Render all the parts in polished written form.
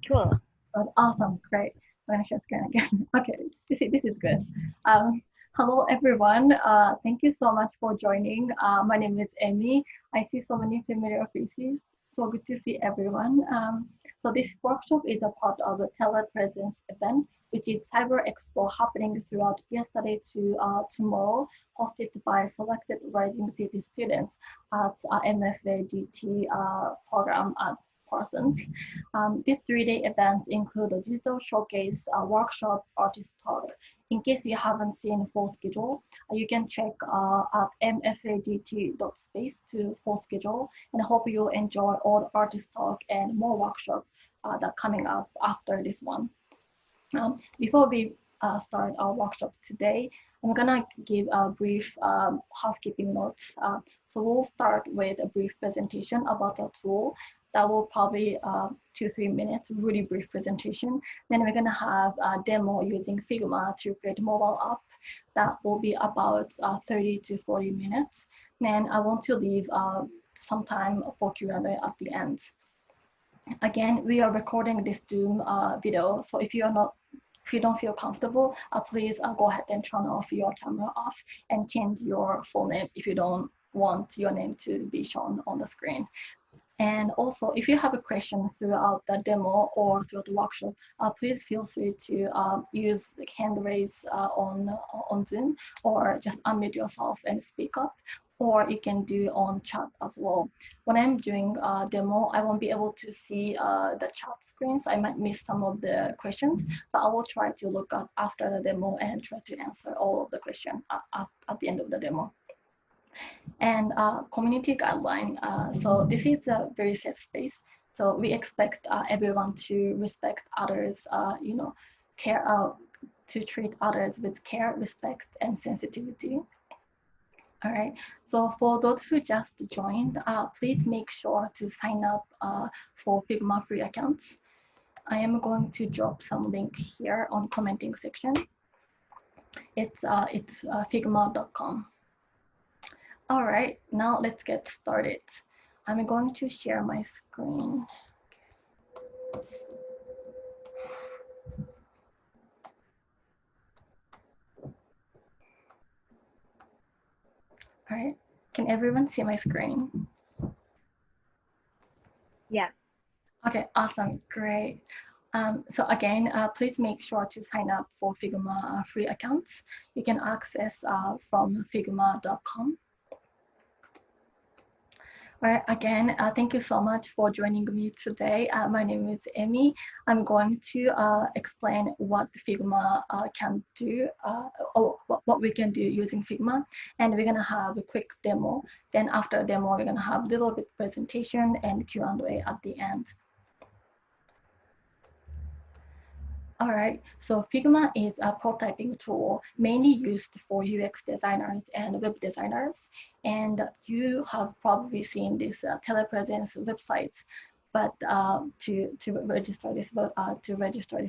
Sure. Awesome, great. I'm gonna share screen again. Okay, this is good. Um, Hello everyone. Thank you so much for joining. My name is Emi. I see so many familiar faces. So good to see everyone. So this workshop is a part of the Telepresence event, which is Cyber Expo happening throughout yesterday to tomorrow, hosted by selected Rising City students at MFA DT program at Parsons. These three-day events include a digital showcase, a workshop, artist talk. In case you haven't seen full schedule, you can check at mfadt.space to full schedule, and I hope you enjoy all the artist talk and more workshop that coming up after this one. Before we start our workshop today, I'm gonna give a brief housekeeping notes. So we'll start with a brief presentation about the tool. That will probably 2-3 minutes, really brief presentation. Then we're gonna have a demo using Figma to create a mobile app. That will be about 30 to 40 minutes. Then I want to leave some time for Q&A at the end. Again, we are recording this Zoom video, so if you don't feel comfortable, please go ahead and turn off your camera off and change your full name if you don't want your name to be shown on the screen. And also, if you have a question throughout the demo or throughout the workshop, please feel free to use the hand raise on Zoom, or just unmute yourself and speak up, or you can do on chat as well. When I'm doing a demo, I won't be able to see the chat screens. I might miss some of the questions, but I will try to look up after the demo and try to answer all of the questions at the end of the demo. And community guideline. So this is a very safe space. So we expect everyone to respect others, care, to treat others with care, respect, and sensitivity. All right, so for those who just joined, please make sure to sign up for Figma free accounts. I am going to drop some link here on commenting section. It's figma.com. All right, now let's get started. I'm going to share my screen. All right, can everyone see my screen? Yeah. Okay, awesome, great. So again, please make sure to sign up for Figma free accounts. You can access from figma.com. All right, again, thank you so much for joining me today. My name is Emi. I'm going to explain what Figma can do, or what we can do using Figma. And we're gonna have a quick demo. Then after demo, we're gonna have a little bit presentation and Q&A at the end. All right, so Figma is a prototyping tool mainly used for UX designers and web designers. And you have probably seen this Telepresence websites, but to register this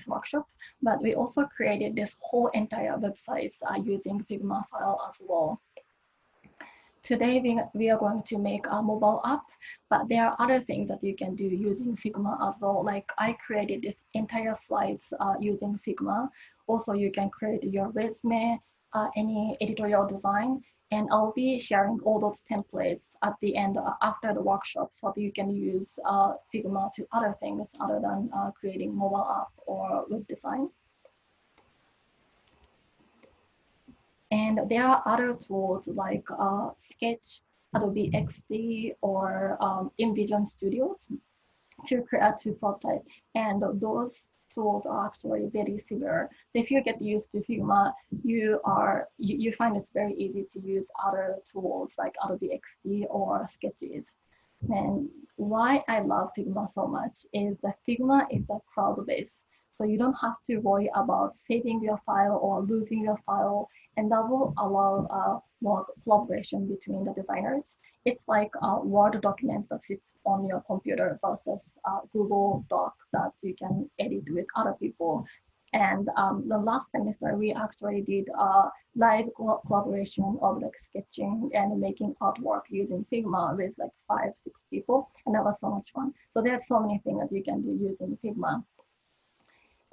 workshop. But we also created this whole entire website using Figma file as well. Today, we are going to make a mobile app, but there are other things that you can do using Figma as well. Like I created this entire slides using Figma. Also, you can create your resume, any editorial design, and I'll be sharing all those templates at the end after the workshop so that you can use Figma to other things other than creating mobile app or web design. And there are other tools like Sketch, Adobe XD, or InVision Studios to create to prototype. And those tools are actually very similar. So if you get used to Figma, you find it's very easy to use other tools like Adobe XD or Sketches. And why I love Figma so much is that Figma is a cloud-based. So you don't have to worry about saving your file or losing your file, and that will allow more collaboration between the designers. It's like a Word document that sits on your computer versus Google Doc that you can edit with other people. And the last semester, we actually did a live collaboration of like sketching and making artwork using Figma with like 5-6 people, and that was so much fun. So there's so many things that you can do using Figma.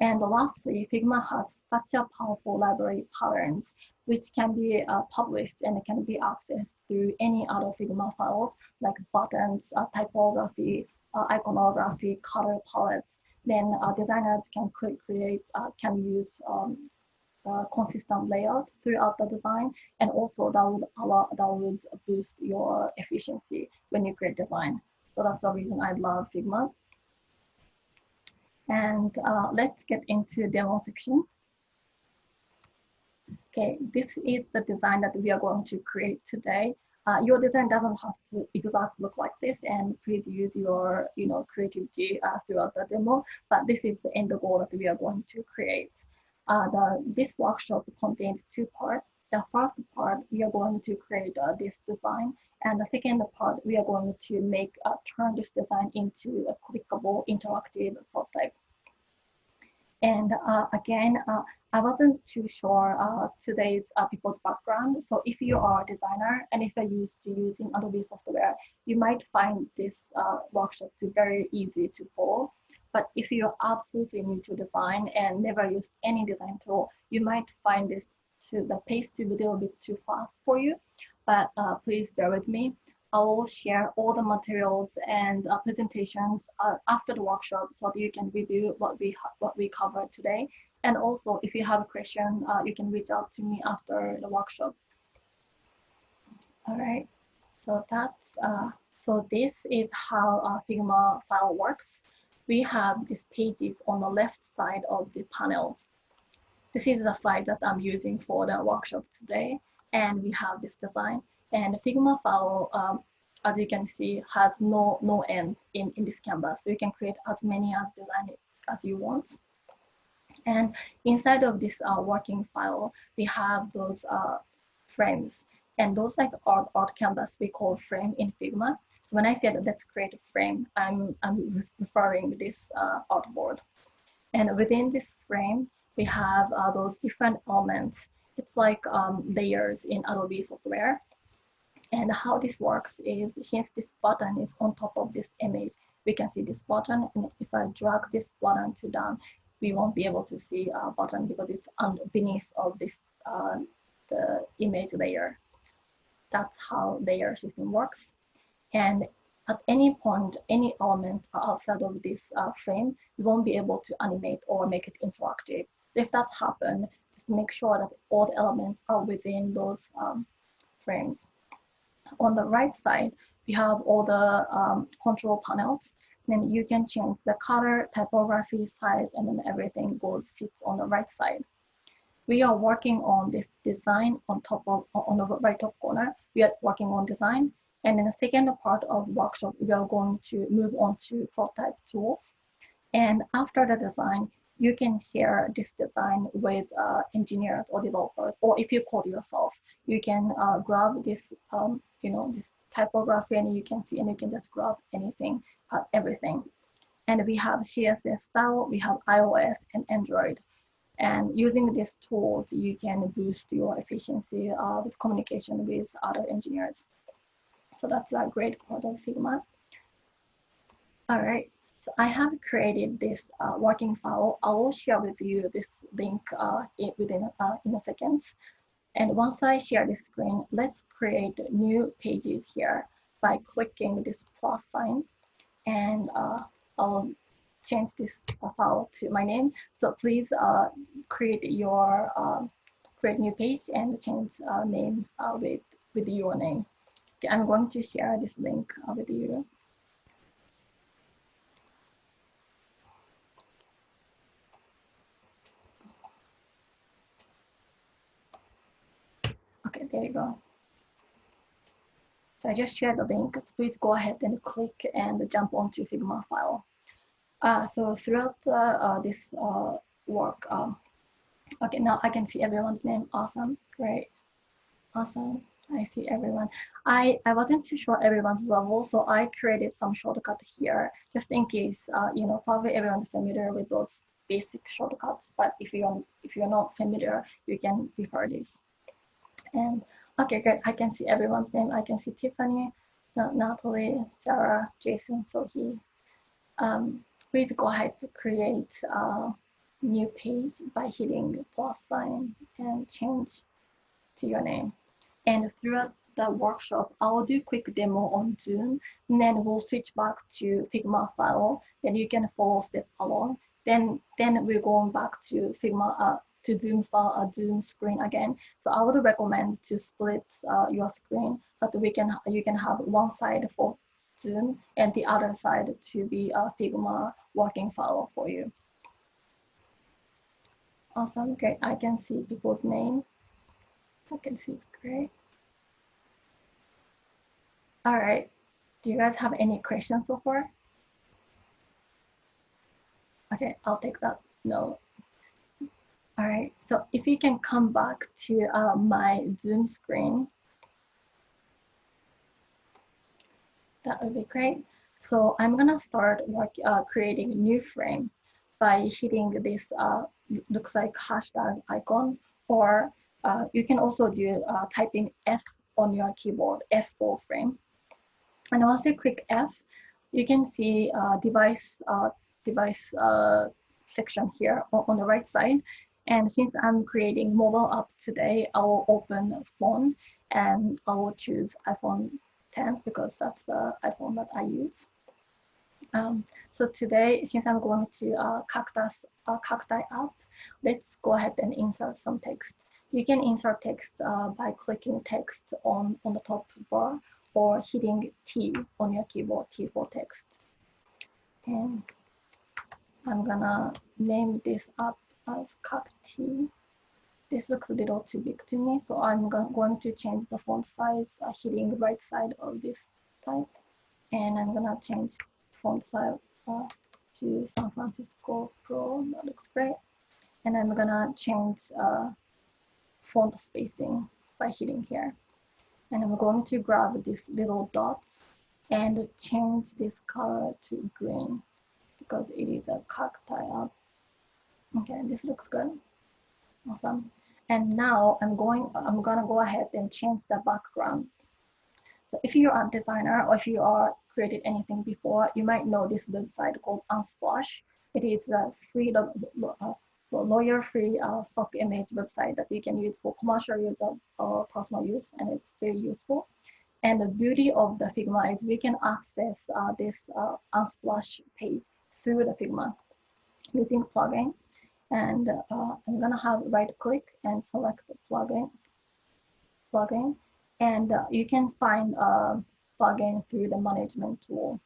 And lastly, Figma has such a powerful library patterns, which can be published and can be accessed through any other Figma files like buttons, typography, iconography, color palettes. Then designers can use consistent layout throughout the design, and also that would boost your efficiency when you create design. So that's the reason I love Figma. And let's get into demo section. Okay, this is the design that we are going to create today. Your design doesn't have to exactly look like this, and please use your creativity throughout the demo. But this is the end goal that we are going to create. This workshop contains two parts. The first part, we are going to create this design, and the second part, we are going to turn this design into a clickable interactive prototype. And again, I wasn't too sure today's people's background. So if you are a designer and if you're used to using Adobe software, you might find this workshop to very easy to follow. But if you're absolutely new to design and never used any design tool, you might find the pace to be a little bit too fast for you. But please bear with me. I will share all the materials and presentations after the workshop so that you can review what we covered today. And also, if you have a question, you can reach out to me after the workshop. All right. So this is how Figma file works. We have these pages on the left side of the panels. This is the slide that I'm using for the workshop today, and we have this design. And the Figma file, as you can see, has no end in this canvas. So you can create as many design as you want. And inside of this working file, we have those frames. And those like art canvas we call frame in Figma. So when I say that let's create a frame, I'm referring to this artboard. And within this frame, we have those different elements. It's like layers in Adobe software. And how this works is, since this button is on top of this image, we can see this button. And if I drag this button to down, we won't be able to see a button because it's beneath of this the image layer. That's how layer system works. And at any point, any element outside of this frame, you won't be able to animate or make it interactive. If that happens, just make sure that all the elements are within those frames. On the right side, we have all the control panels. Then you can change the color, typography, size, and then everything sits on the right side. We are working on this design on the right top corner. We are working on design. And in the second part of the workshop, we are going to move on to prototype tools. And after the design, you can share this design with engineers or developers, or if you code yourself, you can grab this, this typography, and you can see, and you can just grab anything, everything. And we have CSS style, we have iOS and Android. And using these tools, you can boost your efficiency with communication with other engineers. So that's a great part of Figma. All right. So I have created this working file. I will share with you this link in a second. And once I share this screen, let's create new pages here by clicking this plus sign. And I'll change this file to my name. So please create new page and change name with your name. Okay, I'm going to share this link with you. Okay, there you go. So I just shared the link. So please go ahead and click and jump onto Figma file. So throughout this work, okay, now I can see everyone's name. Awesome, great, awesome. I see everyone. I wasn't too sure everyone's level, so I created some shortcut here just in case. Probably everyone's familiar with those basic shortcuts, but if you're not familiar, you can refer this. And okay, great. I can see everyone's name. I can see Tiffany, Natalie, Sarah, Jason, Sohi. Please go ahead to create new page by hitting plus sign and change to your name. And throughout the workshop, I'll do quick demo on Zoom, and then we'll switch back to Figma file. Then you can follow step along. Then we're going back to Figma to Zoom file, Zoom screen again. So I would recommend to split your screen so that you can have one side for Zoom and the other side to be a Figma working file for you. Awesome. Okay, I can see people's name. I can see it's great. All right. Do you guys have any questions so far? Okay, I'll take that note. All right. So if you can come back to my Zoom screen, that would be great. So I'm gonna start creating a new frame by hitting this looks like hashtag icon, or you can also do typing F on your keyboard, F for frame. And once you click F, you can see device section here on the right side. And since I'm creating mobile app today, I will open phone and I will choose iPhone 10 because that's the iPhone that I use. So today, since I'm going to Cacti app, let's go ahead and insert some text. You can insert text by clicking text on the top bar or hitting T on your keyboard, T for text. And I'm gonna name this app as Cacti. This looks a little too big to me, so I'm going to change the font size, hitting the right side of this type. And I'm gonna change font size to San Francisco Pro. That looks great. And I'm gonna change font spacing by hitting here. And I'm going to grab these little dots and change this color to green because it is a cacti app. Okay, this looks good. Awesome. And now I'm gonna go ahead and change the background. So if you are a designer or if you are created anything before, you might know this website called Unsplash. It is a free, lawyer-free stock image website that you can use for commercial use or personal use, and it's very useful. And the beauty of the Figma is we can access this Unsplash page through the Figma using plugin. And I'm gonna have right-click and select the plugin. And you can find a plugin through the management tool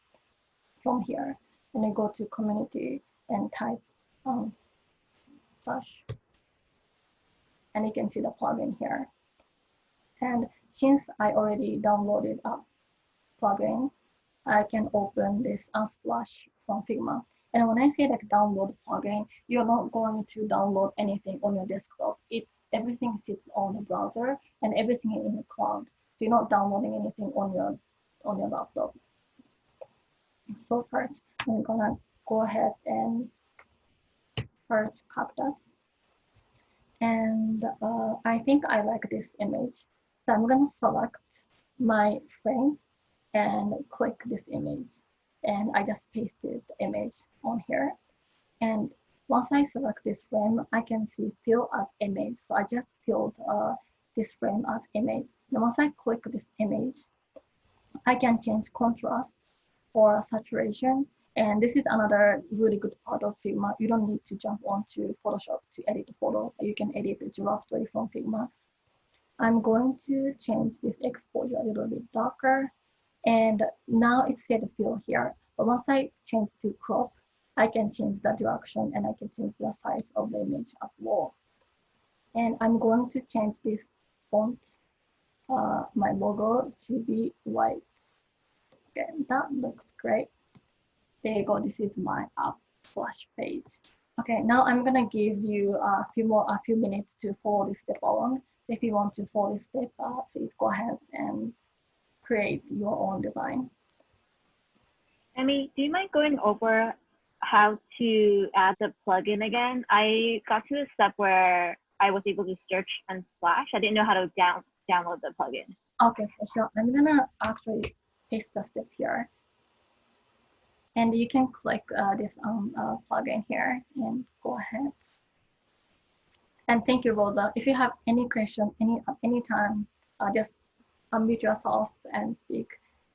from here. And then go to community and type Unsplash. And you can see the plugin here. And since I already downloaded a plugin, I can open this Unsplash from Figma. And when I say like download plugin, you're not going to download anything on your desktop. Everything sits on the browser and everything is in the cloud. So you're not downloading anything on your laptop. So first, I'm gonna go ahead and search cactus. And I think I like this image. So I'm gonna select my frame and click this image. And I just pasted the image on here. And once I select this frame, I can see fill as image. So I just filled this frame as image. And once I click this image, I can change contrast or saturation. And this is another really good part of Figma. You don't need to jump onto Photoshop to edit the photo. You can edit it directly from Figma. I'm going to change this exposure a little bit darker. And now it's set to fill here. But once I change to crop, I can change the direction and I can change the size of the image as well. And I'm going to change this font, my logo, to be white. Okay, that looks great. There you go. This is my app splash page. Okay, now I'm gonna give you a few minutes to follow this step along. If you want to follow this step, please go ahead and create your own design. Emi, do you mind going over how to add the plugin again? I got to a step where I was able to search Unsplash. I didn't know how to download the plugin. Okay, for sure. I'm gonna actually paste the step here. And you can click this plugin here and go ahead And thank you, Rosa. If you have any question, anytime, just unmute yourself and speak.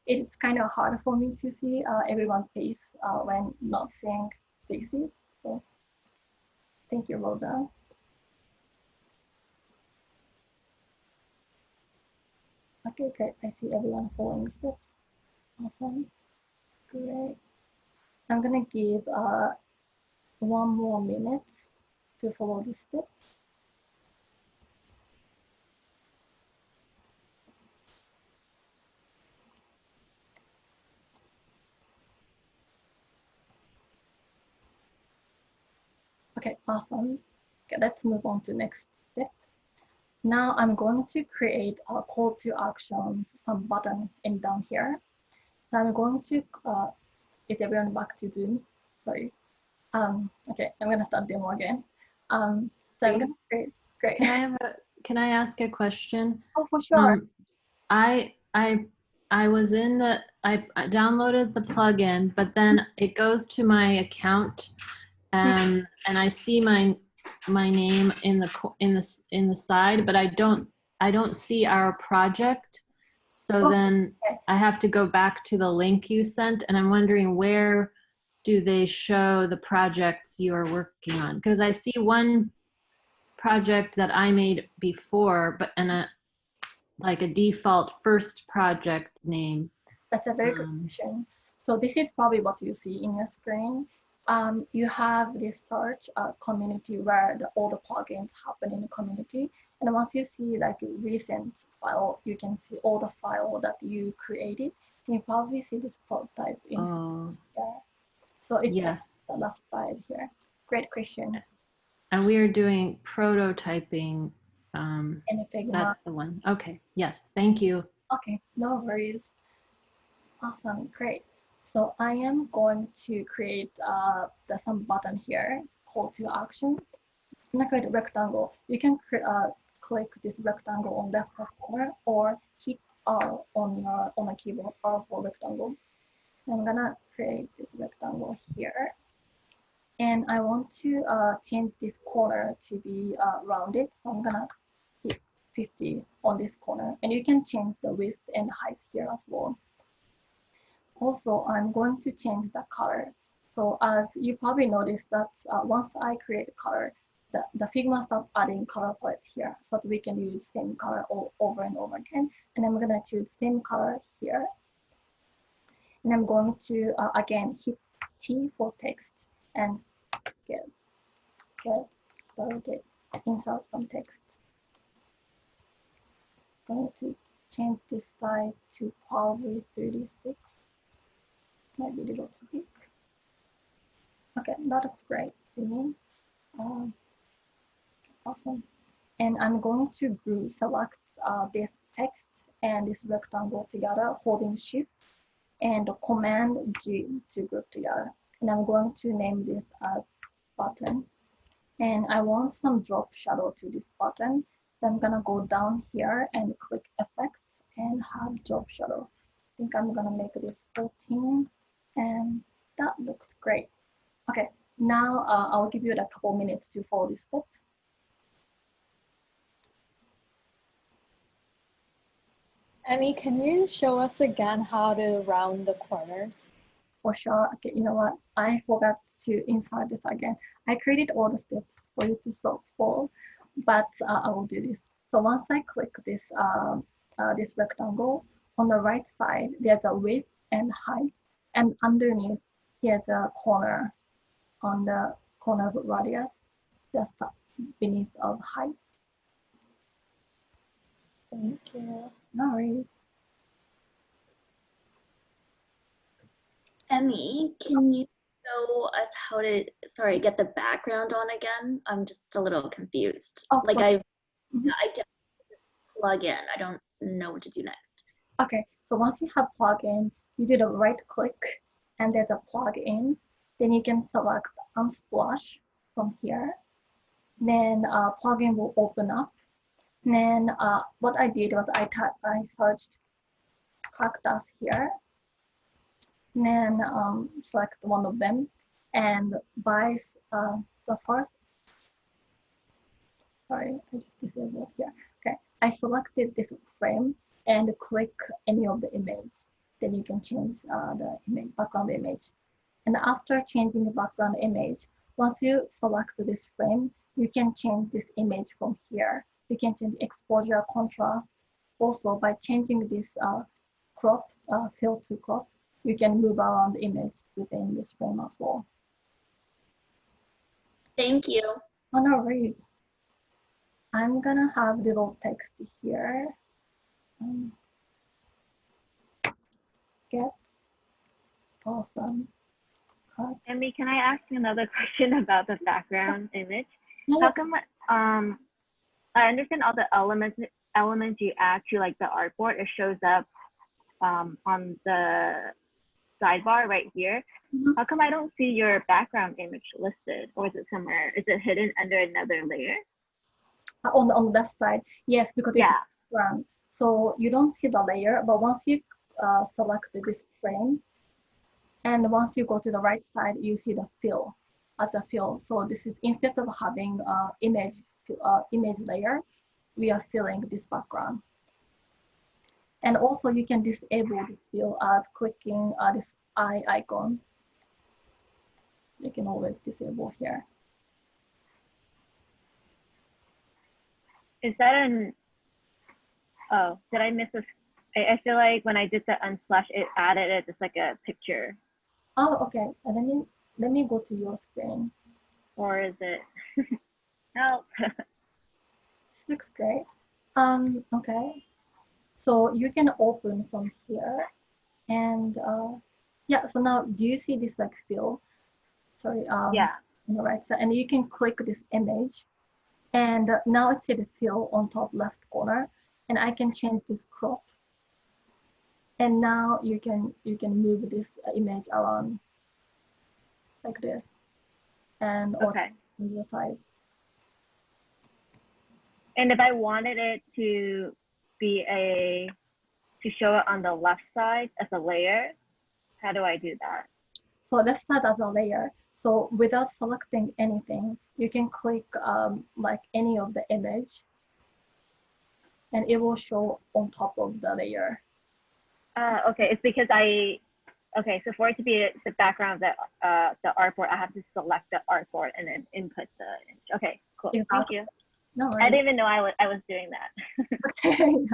It's kind of hard for me to see everyone's face when not seeing faces. So thank you, Rosa. Okay, great. I see everyone following steps. Awesome. Great. I'm gonna give 1 more minute to follow this step. Okay, awesome. Okay, let's move on to next step. Now I'm going to create a call to action, some button in down here. So I'm going to, is everyone back to Zoom? Sorry. Okay, I'm gonna start demo again. So I'm gonna create, great. Can I ask a question? Oh, for sure. I was in the, I downloaded the plugin, but then it goes to my account and I see my name in the side, but I don't see our project. So then I have to go back to the link you sent, and I'm wondering, where do they show the projects you are working on? Because I see one project that I made before, but like a default first project name. That's a very good question. So this is probably what you see in your screen. You have this search community where all the plugins happen in the community. And once you see like a recent file, you can see all the file that you created. And you probably see this prototype in there. So it's the left side here. Great question. And we are doing prototyping. In Figma. That's the one. Okay. Yes. Thank you. Okay. No worries. Awesome. Great. So I am going to create some button here, call to action. I'm gonna create a rectangle. You can click this rectangle on left corner or hit R on a keyboard, R for rectangle. I'm gonna create this rectangle here. And I want to change this corner to be rounded. So I'm gonna hit 50 on this corner. And you can change the width and height here as well. Also, I'm going to change the color. So as you probably noticed that once I create a color, the Figma starts adding color palettes here so that we can use same color all over and over again. And I'm gonna choose same color here. And I'm going to, again, hit T for text and get started, insert some text. Going to change this size to probably 36. Might be a little too big. Okay, that looks great to me. Awesome. And I'm going to group select this text and this rectangle together, holding Shift and Command G to group together. And I'm going to name this as button. And I want some drop shadow to this button. So I'm gonna go down here and click Effects and have drop shadow. I think I'm gonna make this 14, and that looks great. Okay, now I'll give you a couple minutes to follow this step. Emi, can you show us again how to round the corners? For sure. Okay, you know what? I forgot to insert this again. I created all the steps for you to follow, but I will do this. So once I click this this rectangle, on the right side, there's a width and height, and underneath, here's a corner on the corner of radius, just beneath of height. Thank you. No worries. Emi, can you show us how to, get the background on again? I'm just a little confused. Oh, like okay. I plug in. I don't know what to do next. Okay, so once you have plugin, you do the right click and there's a plugin. Then you can select Unsplash from here. Then plugin will open up. Then what I did was I searched cactus here. Then select one of them, and by the first Sorry, I just disabled here. Okay, I selected this frame and click any of the image. Then you can change the image, background image. And after changing the background image, once you select this frame, you can change this image from here. You can change exposure, contrast. Also, by changing this crop, fill to crop, you can move around the image within this frame as well. Thank you. Oh, no worries. I'm gonna have little text here. Get awesome. Cut. Emi, can I ask you another question about the background image? Yeah. How come I understand all the elements you add to like the artboard, it shows up on the sidebar right here. How come I don't see your background image listed, or is it somewhere? Is it hidden under another layer? On the left side, yes, because it's background. So you don't see the layer, but once you select this frame, and once you go to the right side, you see the fill as a fill. So this is, instead of having image layer, we are filling this background. And also you can disable this fill as clicking this eye icon. You can always disable here. Is that an, oh, did I miss a, I feel like when I did the unsplash, it added it just like a picture. Oh, okay. Let me go to your screen. Or is it, help. This looks great. Okay. So you can open from here, and yeah. So now, do you see this like fill? Sorry. Yeah. On the right side, and you can click this image, and now it's the fill on top left corner, and I can change this crop. And now you can move this image around like this, and Okay. the size. And if I wanted it to be to show it on the left side as a layer, how do I do that? So left side as a layer. So without selecting anything, you can click like any of the image, and it will show on top of the layer. Okay, it's because okay, so for it to be the background of the artboard, I have to select the artboard and then input the image. Okay, cool. Thank you. No worries. I didn't even know I was doing that. Okay.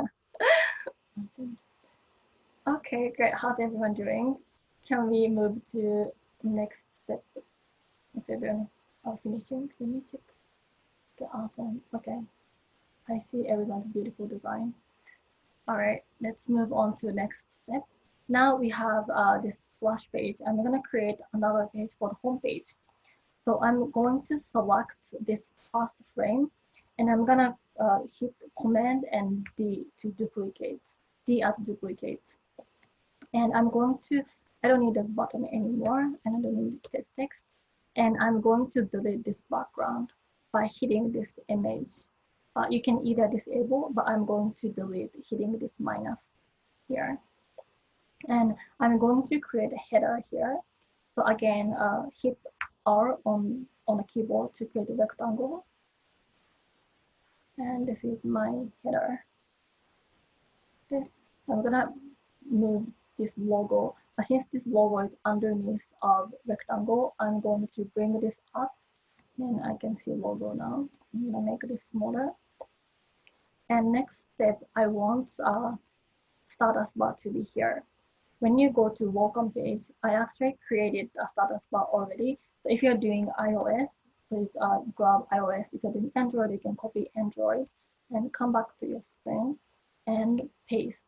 Okay, great. How's everyone doing? Can we move to next step? If everyone are finishing, let me check. Okay, awesome. Okay, I see everyone's beautiful design. All right, let's move on to the next step. Now we have this splash page. I'm gonna create another page for the home page. So I'm going to select this first frame, and I'm gonna hit Command and D to duplicate. D as duplicate. And I'm going to, I don't need the button anymore, and I don't need this text. And I'm going to delete this background by hitting this image. You can either disable, but I'm going to delete hitting this minus here. And I'm going to create a header here. So again, hit R on the keyboard to create a rectangle. And this is my header. I'm gonna move this logo. Since this logo is underneath of rectangle, I'm going to bring this up, and I can see logo now. I'm gonna make this smaller. And next step, I want status bar to be here. When you go to welcome page, I actually created a status bar already. So if you're doing iOS, please grab iOS. If you're doing Android, you can copy Android and come back to your screen and paste.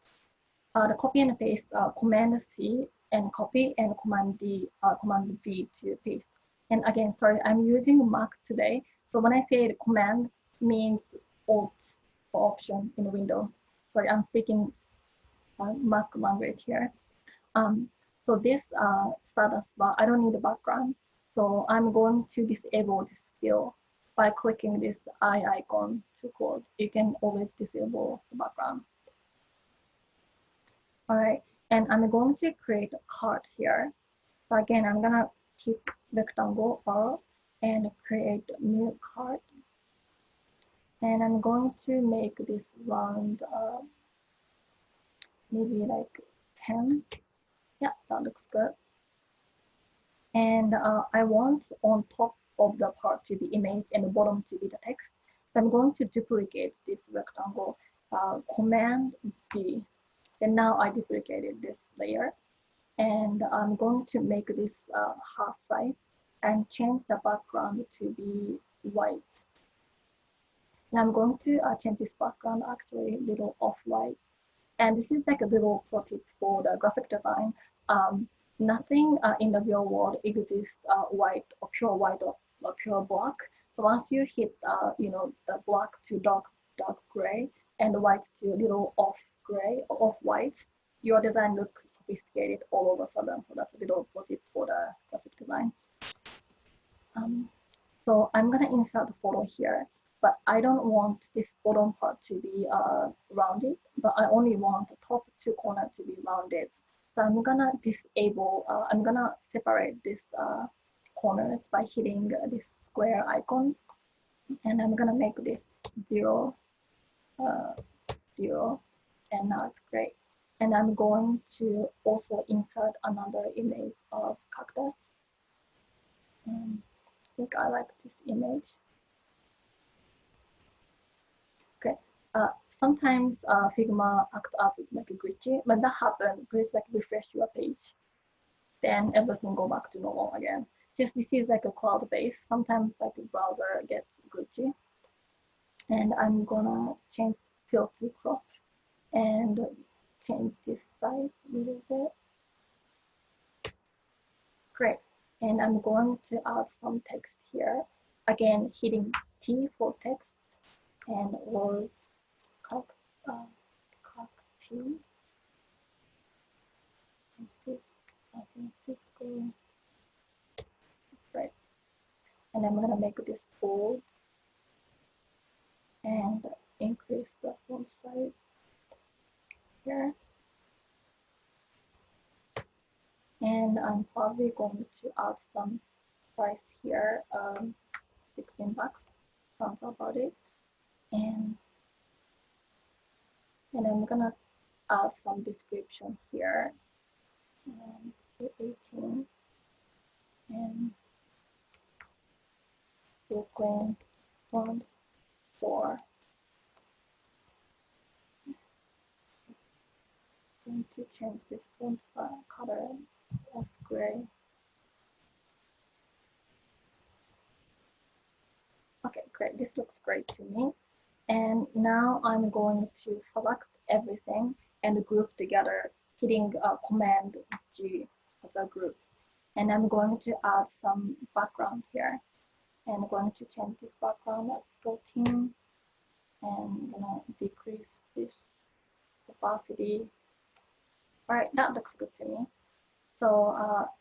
The copy and paste, Command C and copy, and Command D, Command V to paste. And again, sorry, I'm using Mac today. So when I say the command means Alt or Option in the window. Sorry, I'm speaking Mac language here. So this status bar, I don't need a background. So I'm going to disable this fill by clicking this eye icon to close. You can always disable the background. All right, and I'm going to create a card here. So again, I'm gonna hit rectangle R and create a new card. And I'm going to make this round, maybe like 10. Yeah, that looks good. And I want on top of the part to be image and the bottom to be the text. So I'm going to duplicate this rectangle, Command D. And now I duplicated this layer. And I'm going to make this half size and change the background to be white. And I'm going to change this background actually a little off-white. And this is like a little pro tip for the graphic design. Nothing in the real world exists white or pure white or pure black. So once you hit, the black to dark gray and the white to a little off gray or off white, your design looks sophisticated all of a sudden. So that's a little pro tip for the graphic design. So I'm gonna insert the photo here, but I don't want this bottom part to be rounded, but I only want the top two corners to be rounded. So I'm gonna disable, I'm gonna separate this corners by hitting this square icon, and I'm gonna make this 0, 0, and now it's great. And I'm going to also insert another image of cactus. And I think I like this image. Okay. Sometimes Figma acts as like a glitchy. When that happens, please like refresh your page. Then everything go back to normal again. Just this is like a cloud base. Sometimes like a browser gets glitchy. And I'm gonna change fill to crop and change this size a little bit. Great. And I'm going to add some text here. Again, hitting T for text and words cocktail. Right. And I'm gonna make this bold and increase the font size here. And I'm probably going to add some price here, $16. Sounds about it. And I'm gonna add some description here. And to 18. And Brooklyn font 4. Going to change this font color of gray. Okay, great. This looks great to me. And now I'm going to select everything and group together, hitting Command G as a group. And I'm going to add some background here. And I'm going to change this background as 14. And I'm gonna decrease this opacity. All right, that looks good to me. So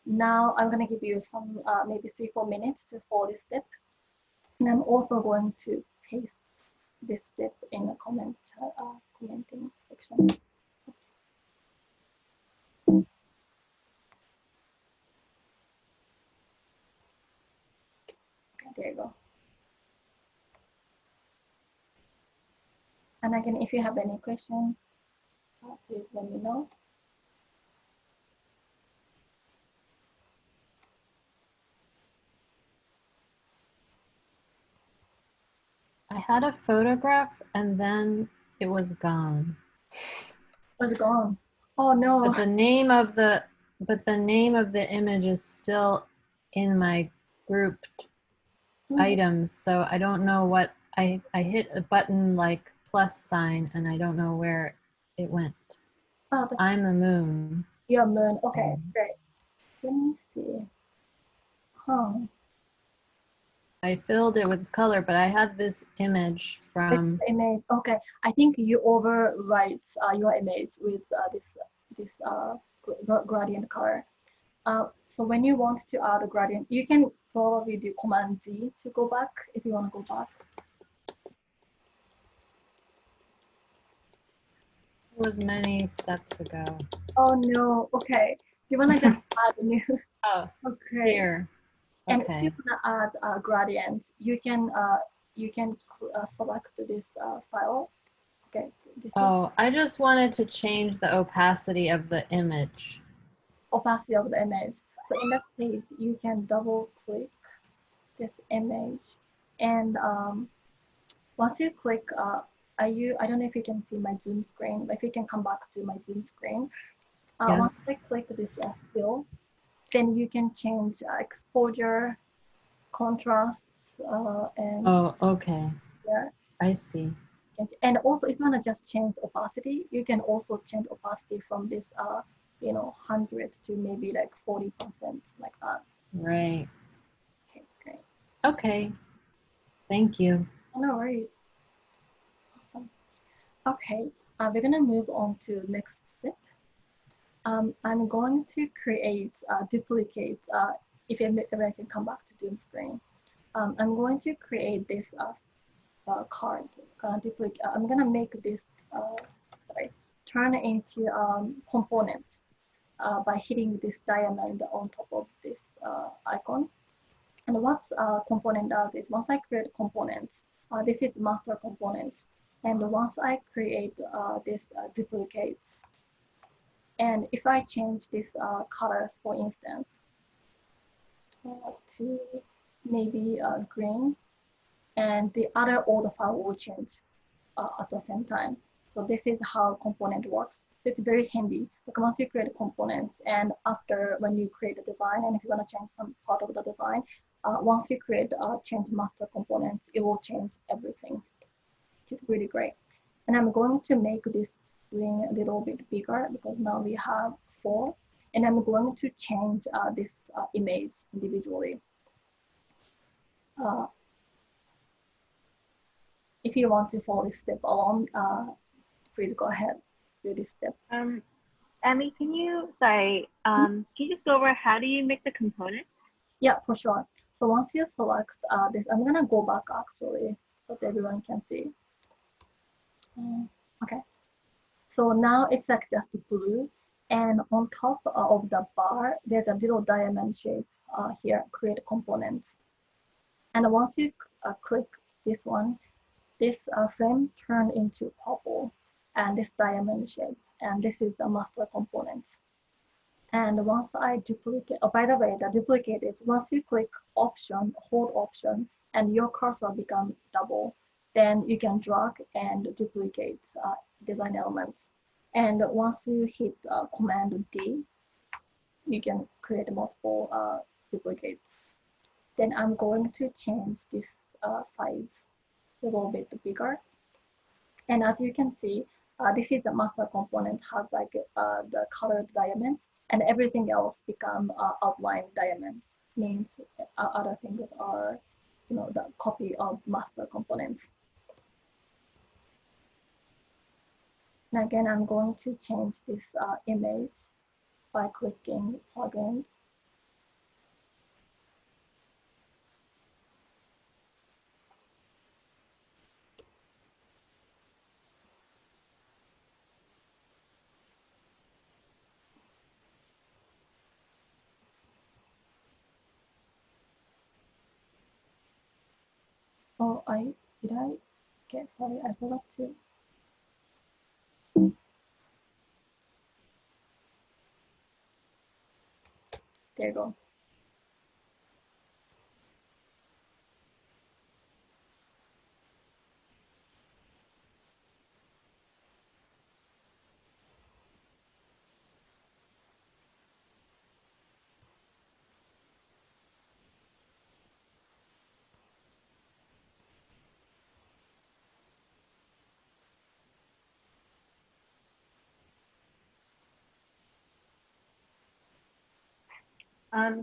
now I'm gonna give you some maybe 3-4 minutes to follow this step. And I'm also going to paste this step in the commenting section. Okay, there you go. And again, if you have any questions, please let me know. I had a photograph and then it was gone. What's gone? Oh no. But the name of the image is still in my grouped items, so I don't know what I hit a button like plus sign and I don't know where it went. Oh, I'm the moon. Your moon. Okay, great. Let me see. Huh. I filled it with color, but I had this image from image. Okay, I think you overwrite your image with this gradient color. So when you want to add a gradient, you can probably do Command D to go back if you want to go back. It was many steps ago. Oh no. Okay. You wanna just add a new? Oh, okay. here. And Okay. if you wanna add gradients, you can you can select this file. Okay, this is Oh, I just wanted to change the opacity of the image. opacity of the image. So in that case, you can double click this image, and once you click, I don't know if you can see my Zoom screen, but if you can come back to my Zoom screen, Yes. once I click this fill, then you can change exposure, contrast, and Oh, okay. yeah. I see. And also, if you want to just change opacity, you can also change opacity from this, 100 to maybe like 40%, like that. Right. Okay, great. Okay. Thank you. No worries. Awesome. Okay, we're gonna move on to next step. I'm going to create duplicate. If I can come back to Doom screen, I'm going to create this card duplicate. I'm gonna make this turn into components by hitting this diamond on top of this icon. And what component does is once I create components, this is master components. And once I create this duplicates, and if I change this colors, for instance, to maybe green, and the other all the file will change at the same time. So this is how component works. It's very handy. Like once you create components, and after when you create a design, and if you want to change some part of the design, once you create change master components, it will change everything, which is really great. And I'm going to make this screen a little bit bigger because now we have 4, and I'm going to change this image individually. If you want to follow this step along, please go ahead, do this step. Emi, can you just go over how do you make the component? Yeah, for sure. So once you select this, I'm gonna go back actually so that everyone can see. Okay. So now it's like just blue, and on top of the bar, there's a little diamond shape here, create components. And once you click this one, this frame turned into purple and this diamond shape, and this is the master components. And once I duplicate, oh, by the way, the duplicate is once you click option, hold option, and your cursor becomes double, then you can drag and duplicate design elements. And once you hit Command D, you can create multiple duplicates. Then I'm going to change this size a little bit bigger. And as you can see, this is the master component, has like the colored diamonds, and everything else become outline diamonds. Means other things are, the copy of master components. And again, I'm going to change this image by clicking plugins. Oh, did I? Okay, sorry, I forgot to. There you go.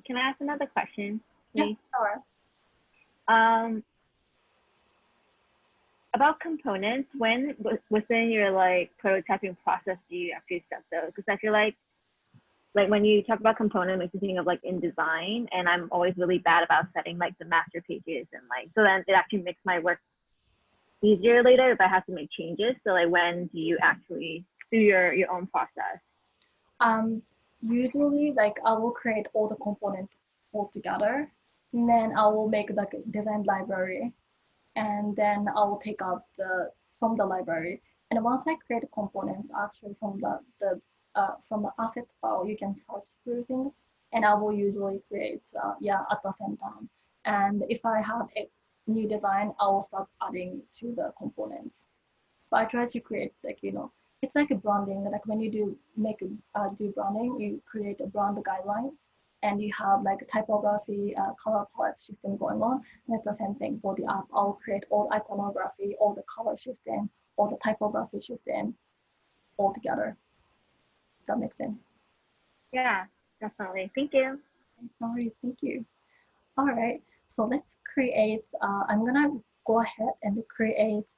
Can I ask another question, please? Yeah, sure. About components, when within your prototyping process do you actually set those? Because I feel like when you talk about component, it makes me think of InDesign, and I'm always really bad about setting the master pages, and so then it actually makes my work easier later if I have to make changes. So when do you actually do your own process? Usually I will create all the components all together, and then I will make the design library, and then I will take out from the library. And once I create components, actually from the asset file, you can search through things, and I will usually create at the same time. And if I have a new design, I will start adding to the components. So I try to create it's like a branding. Like when you do branding, you create a brand guideline, and you have like a typography, color palette shifting going on. And it's the same thing for the app. I'll create all iconography, all the color shifting, all the typography shifting all together. That makes sense. Yeah, definitely. Thank you. All right, thank you. All right, so let's create, I'm gonna go ahead and create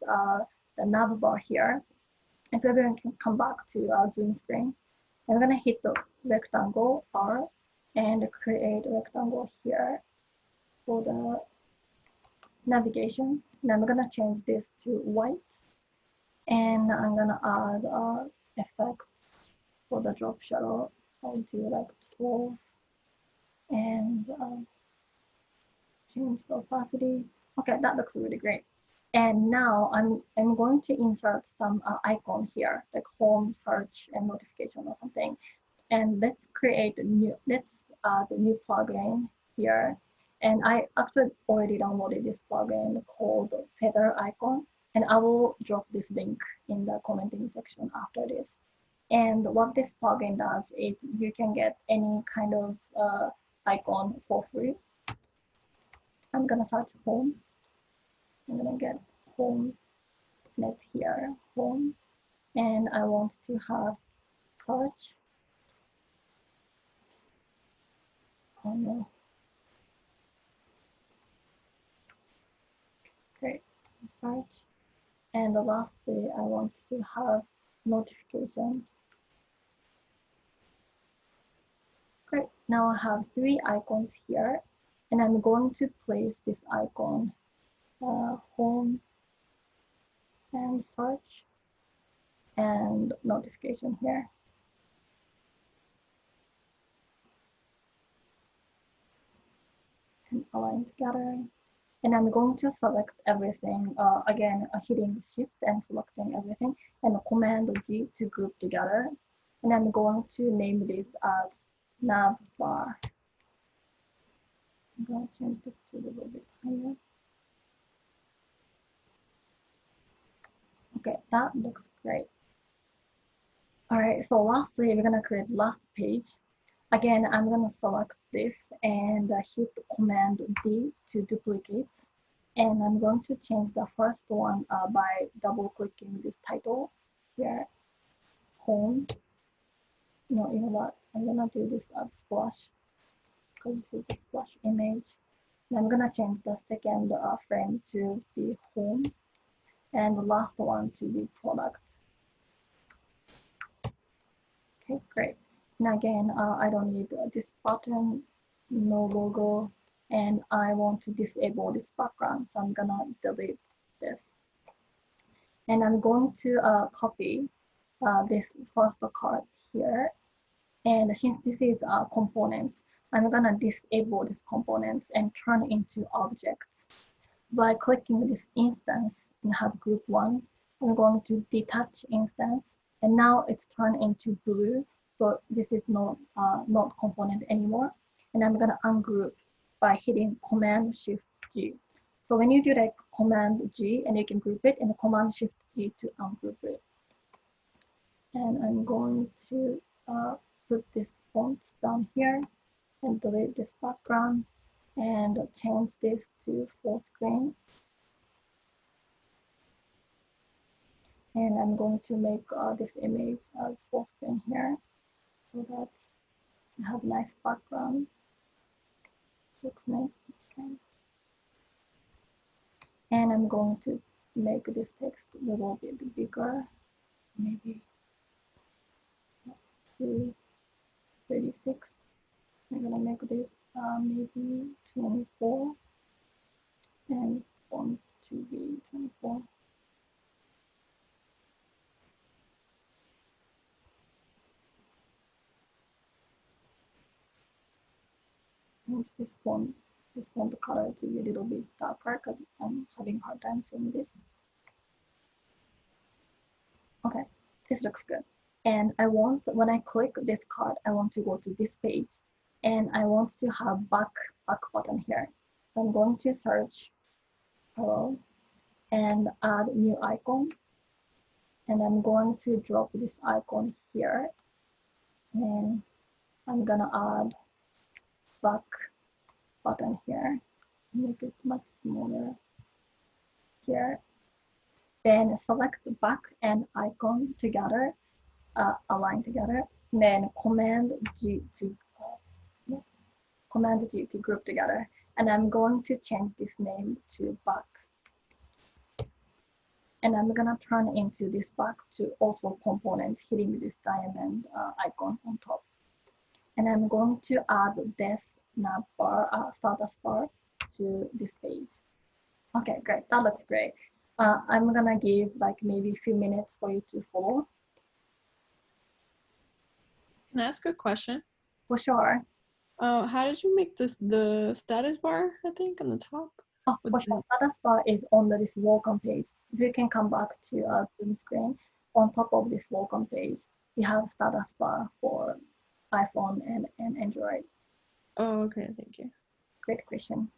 the nav bar here. If everyone can come back to Zoom screen, I'm gonna hit the rectangle R and create a rectangle here for the navigation. And I'm gonna change this to white, and I'm gonna add effects for the drop shadow. I'll do like 12 and change the opacity. Okay, that looks really great. And now I'm going to insert some icon here, like home, search, and notification or something. And let's create a new, let's add a new plugin here. And I actually already downloaded this plugin called Feather Icon. And I will drop this link in the commenting section after this. And what this plugin does is you can get any kind of icon for free. I'm gonna search home. I'm gonna get home net here, home, and I want to have search. Oh no. Great, search. And lastly, I want to have notification. Great, now I have 3 icons here, and I'm going to place this icon, home, and search, and notification here. And align together. And I'm going to select everything, again, hitting Shift and selecting everything, and Command G to group together. And I'm going to name this as nav bar. I'm going to change this to a little bit higher. Okay, that looks great. All right, so lastly, we're gonna create last page. Again, I'm gonna select this and hit Command D to duplicate. And I'm going to change the first one by double clicking this title here, home. No, you know what? I'm gonna do this as splash because this is a splash image. And I'm gonna change the second frame to be home, and the last one to be product. Okay, great. And again, I don't need this button, no logo, and I want to disable this background, so I'm gonna delete this. And I'm going to copy this first card here. And since this is components, I'm gonna disable these components and turn into objects. By clicking this instance and have group 1, I'm going to detach instance, and now it's turned into blue. So this is not component anymore. And I'm gonna ungroup by hitting Command Shift G. So when you do that, Command G, and you can group it, and Command Shift G to ungroup it. And I'm going to put this font down here and delete this background and change this to full screen. And I'm going to make this image as full screen here so that you have a nice background. Looks nice. Okay. And I'm going to make this text a little bit bigger, maybe to 36. I'm gonna make this maybe 24 and font to be 24. And this font this font color to be a little bit darker because I'm having a hard time seeing this. Okay, this looks good. And I want, when I click this card, I want to go to this page and I want to have back button here. So I'm going to search hello and add new icon. And I'm going to drop this icon here. And I'm gonna add back button here. Make it much smaller here. Then select the back and icon together, align together. Then Command G to group together. And I'm going to change this name to back. And I'm gonna turn into this back to also components hitting this diamond icon on top. And I'm going to add this nav bar, status bar to this page. Okay, great, that looks great. I'm gonna give like maybe a few minutes for you to follow. Can I ask a question? For sure. How did you make this the status bar, I think, on the top? Oh, for sure. Status bar is on this welcome page. If you can come back to our Zoom screen, on top of this welcome page, we have status bar for iPhone and Android. Oh, okay, thank you. Great question.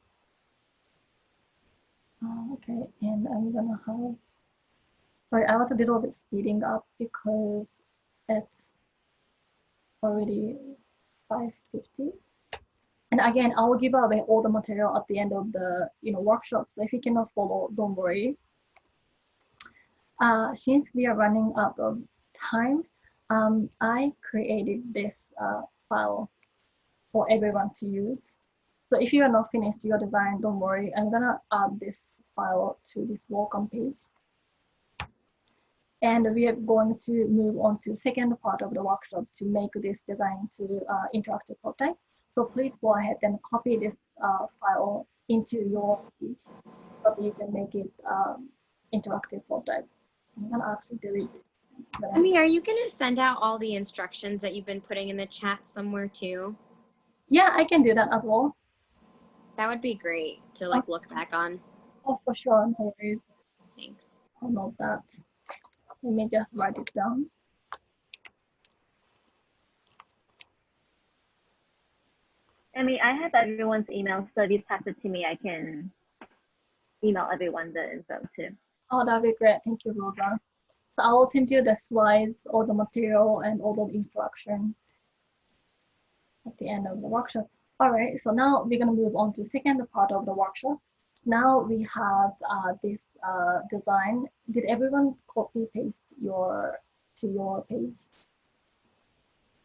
Okay, and I'm gonna have, sorry, I was a little bit speeding up because it's already 5:50. And again, I will give away all the material at the end of the workshop. So if you cannot follow, don't worry. Since we are running out of time, I created this file for everyone to use. So if you are not finished your design, don't worry. I'm gonna add this file to this welcome page. And we are going to move on to second part of the workshop to make this design to interactive prototype. So please go ahead and copy this file into your page so that you can make it interactive prototype. I'm gonna actually delete it. Emi, are you gonna send out all the instructions that you've been putting in the chat somewhere too? Yeah, I can do that as well. That would be great to like look back on. Oh, for sure, no worries. Thanks. I'll note that. Let me just write it down. Emi, I have everyone's email, so if you pass it to me, I can email everyone the info too. Oh, that'd be great. Thank you, Rosa. So I will send you the slides, all the material, and all the instruction at the end of the workshop. All right, so now we're gonna move on to the second part of the workshop. Now we have this design. Did everyone copy paste to your page?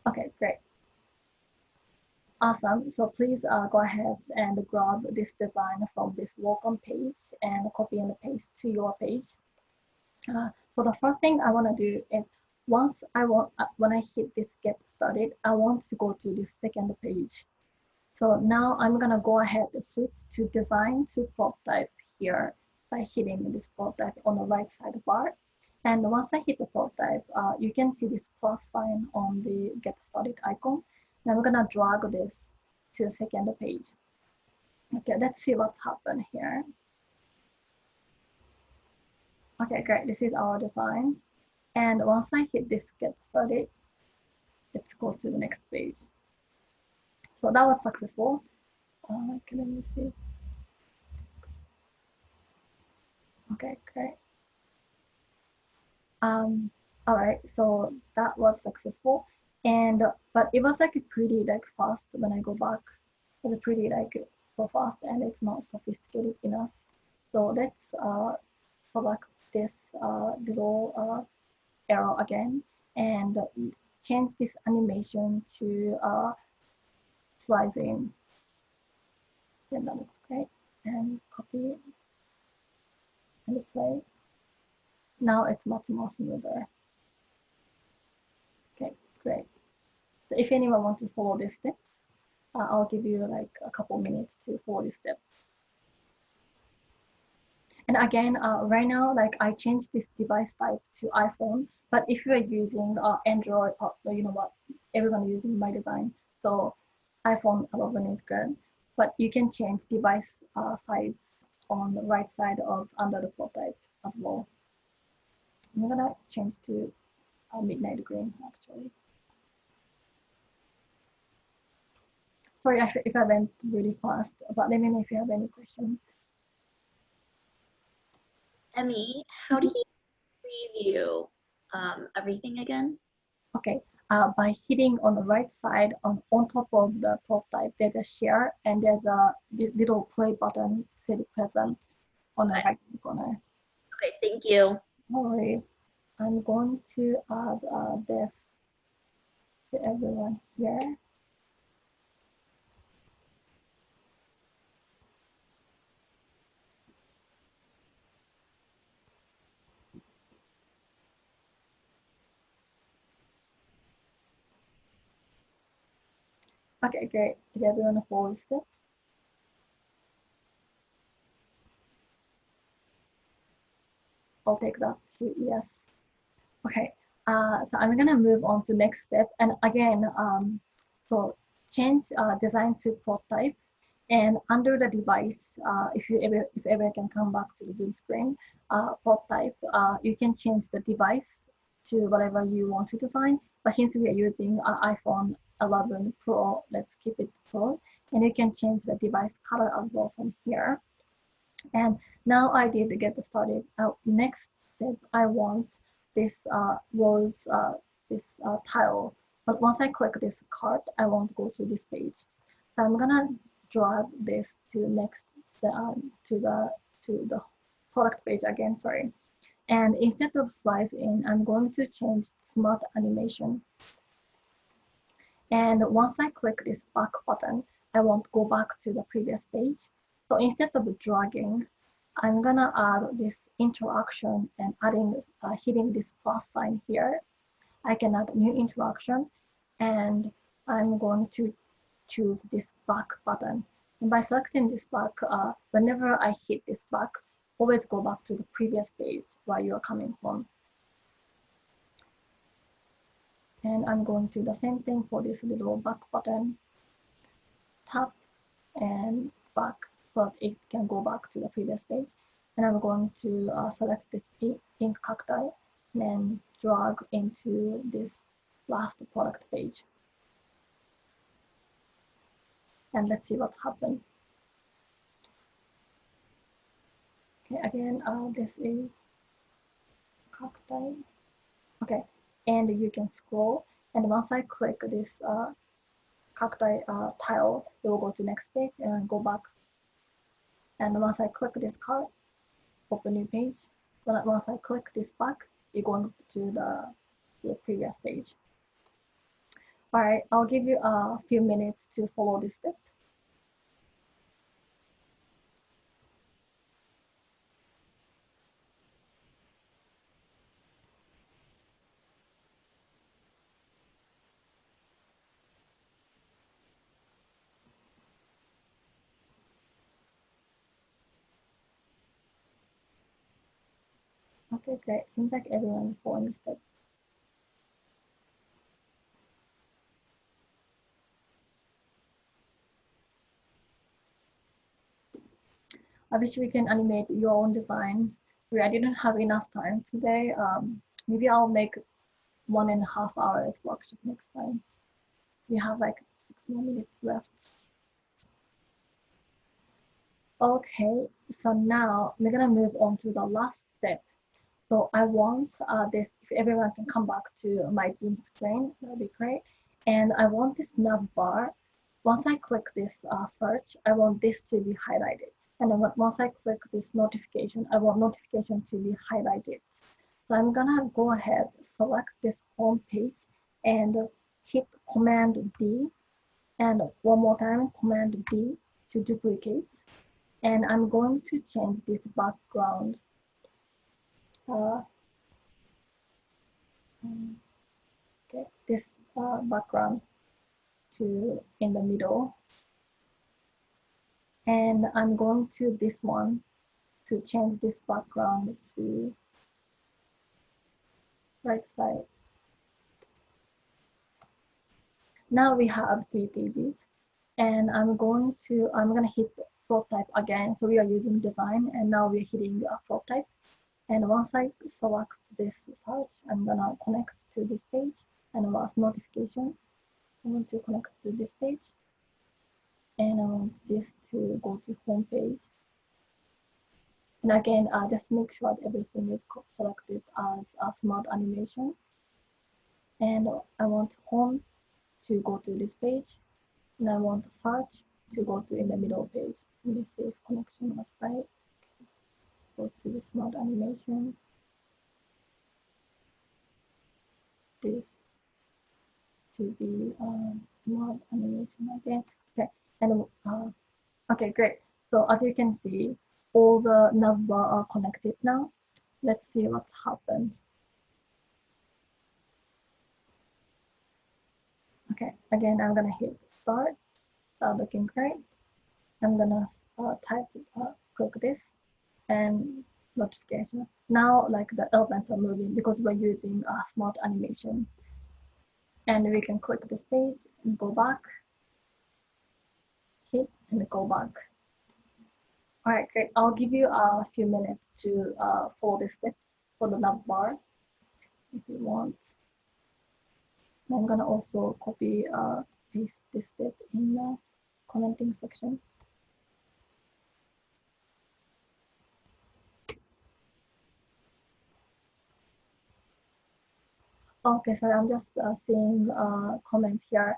Okay, great. Awesome. So please go ahead and grab this design from this welcome page and copy and paste to your page. So the first thing I want to do is when I hit this get started, I want to go to the second page. So now I'm gonna go ahead and switch to design to prototype here by hitting this prototype on the right side bar. And once I hit the prototype, you can see this plus sign on the get started icon. And I'm gonna drag this to the second page. Okay, let's see what's happened here. Okay, great, this is our design. And once I hit this get started, let's go to the next page. So that was successful. Okay, let me see. Okay, great. All right, so that was successful. And but it was like pretty like fast when I go back. It was pretty like so fast, and it's not sophisticated enough. So let's select this little arrow again and change this animation to slice in. Then that looks great. And copy it and play. Now it's much more smoother. Okay, great. So if anyone wants to follow this step, I'll give you like a couple minutes to follow this step. And again, right now, like I changed this device type to iPhone, but if you are using Android, you know what, everyone is using my design. So iPhone 11 is good. but you can change device size on the right side of under the flow type as well. I'm gonna change to midnight green actually. Sorry if I went really fast, but let me know if you have any questions. Emi, how do you preview everything again? Okay, by hitting on the right side on top of the prototype, there's a share and there's a little play button, Telepresence, on the right corner. Okay, thank you. No worries. I'm going to add this to everyone here. Okay, great. Did everyone follow the step? I'll take that to yes. Okay, so I'm gonna move on to next step. And again, so change design to prototype. And under the device, if ever can come back to the Zoom screen, prototype, you can change the device to whatever you want to define. But since we are using iPhone 11 Pro, let's keep it Pro. And you can change the device color as well from here. And now I did get started. Next step, I want this rose, this tile. But once I click this card, I want to go to this page. So I'm gonna drag this to next to the product page again. Sorry. And instead of slice in, I'm going to change smart animation. And once I click this back button, I want to go back to the previous page. So instead of dragging, I'm gonna add this interaction and adding hitting this plus sign here. I can add new interaction, and I'm going to choose this back button. And by selecting this back, whenever I hit this back, always go back to the previous page where you are coming from. And I'm going to do the same thing for this little back button. Tap and back so that it can go back to the previous page. And I'm going to select this ink cacti and drag into this last product page. And let's see what's happened. Okay, again, this is cacti. Okay, and you can scroll. And once I click this cacti tile, it will go to next page and go back. And once I click this card, open new page. So that once I click this back, you're going to the previous page. All right, I'll give you a few minutes to follow this step. Okay, great. Seems like everyone is following the steps. I wish we can animate your own design. I didn't have enough time today. Maybe I'll make 1.5 hours workshop next time. We have like 6 more minutes left. Okay, so now we're gonna move on to the last step. So I want this, if everyone can come back to my Zoom screen, that would be great. And I want this nav bar. Once I click this search, I want this to be highlighted. And then once I click this notification, I want notification to be highlighted. So I'm gonna go ahead, select this home page and hit Command D. And one more time, Command D to duplicate. And I'm going to change this background. Okay, this background to in the middle. And I'm going to this one to change this background to right side. Now we have 3 pages. And I'm gonna hit prototype again. So we are using design, and now we're hitting prototype. And once I select this search, I'm gonna connect to this page. And once notification, I want to connect to this page. And I want this to go to home page. And again, just make sure that everything is selected as a smart animation. And I want home to go to this page. And I want the search to go to in the middle page. Let me see if connection was right. Go to the smart animation. This to be smart animation again. Okay, and okay, great. So as you can see, all the navbar are connected now. Let's see what happens. Okay, again, I'm gonna hit start. Looking great. I'm gonna click this and notification. Now, like the elements are moving because we're using a smart animation. And we can click this page and go back, hit and go back. All right, great. I'll give you a few minutes to follow this step for the navbar if you want. I'm gonna also copy paste this step in the commenting section. Okay, so I'm just seeing comments here.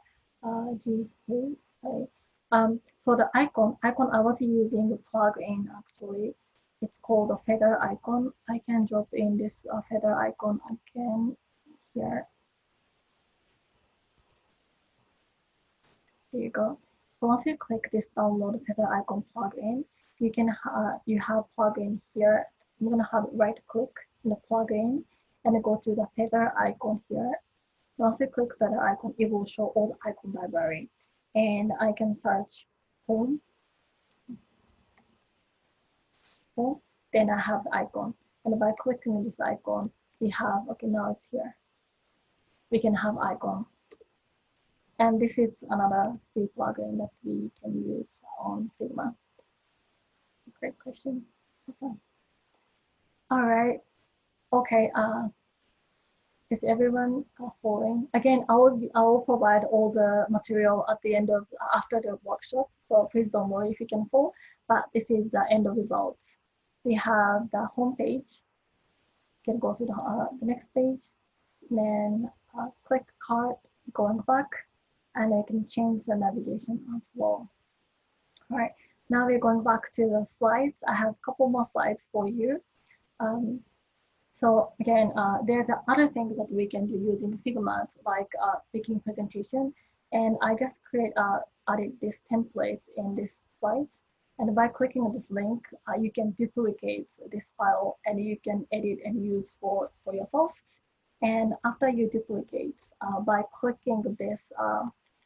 So the icon I was using the plugin actually. It's called a feather icon. I can drop in this feather icon again here. There you go. So once you click this download feather icon plugin, you can you have plugin here. I'm gonna have right click in the plugin and go to the feather icon here. Once you click feather icon, it will show all the icon library, and I can search home. Then I have the icon, and by clicking this icon, we have okay now it's here. We can have icon. And this is another free plugin that we can use on Figma. Great question. Okay. All right. Okay. Is everyone following? Again, I will provide all the material at the end of after the workshop. So please don't worry if you can follow. But this is the end of results. We have the home page. You can go to the next page. Then click card, going back. And I can change the navigation as well. All right, now we're going back to the slides. I have a couple more slides for you. So again, there's other things that we can do using Figma, like making presentation. And I just added these templates in these slides. And by clicking on this link, you can duplicate this file and you can edit and use for yourself. And after you duplicate, by clicking this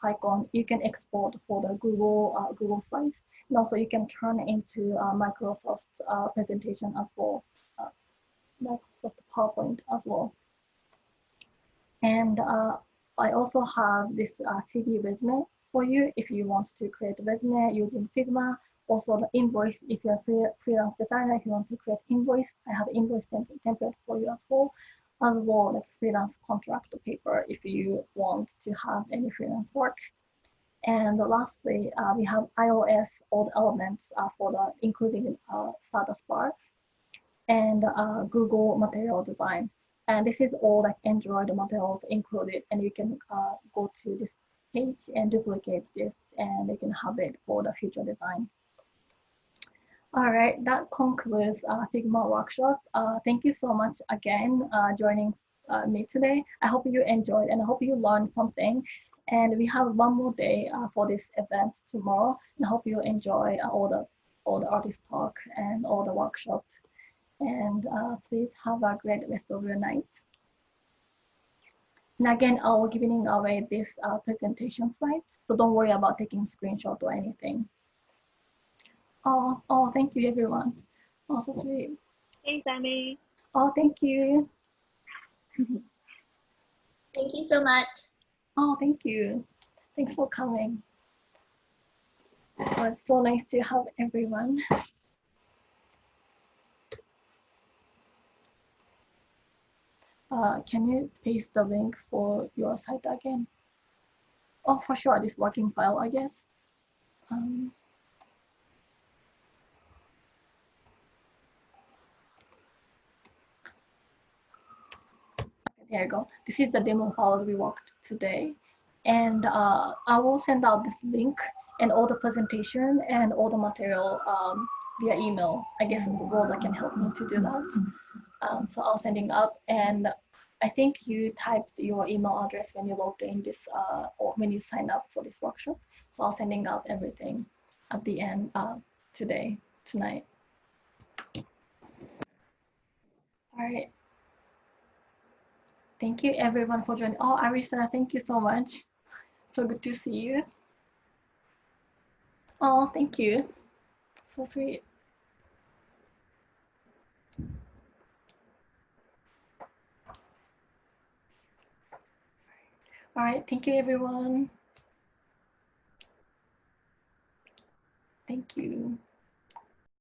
icon, you can export for the Google Slides. And also you can turn it into Microsoft presentation as well, Microsoft PowerPoint as well. And I also have this CD resume for you if you want to create a resume using Figma. Also the invoice, if you're a freelance designer, if you want to create invoice, I have invoice template for you as well like freelance contract paper if you want to have any freelance work. And lastly, we have iOS, all the elements for the including status bar and Google material design. And this is all like Android materials included, and you can go to this page and duplicate this, and you can have it for the future design. All right, that concludes Figma workshop. Thank you so much again joining me today. I hope you enjoyed and I hope you learned something. And we have one more day for this event tomorrow. And I hope you enjoy all the artist talk and all the workshop. And please have a great rest of your night. And again, I will be giving away this presentation slide, so don't worry about taking screenshot or anything. Oh, thank you, everyone. Oh, so sweet. Thanks, Emi. Oh, thank you. Thank you so much. Oh, thank you. Thanks for coming. Oh, it's so nice to have everyone. Can you paste the link for your site again? Oh, for sure, this working file, I guess. There you go. This is the demo file we worked today. And I will send out this link and all the presentation and all the material via email. I guess Rosa can help me to do that. So I'll sending out, and I think you typed your email address when you logged in this or when you sign up for this workshop. So I'll sending out everything at the end tonight. All right. Thank you everyone for joining. Oh, Arisa, thank you so much. So good to see you. Oh, thank you. So sweet. All right, thank you everyone. Thank you.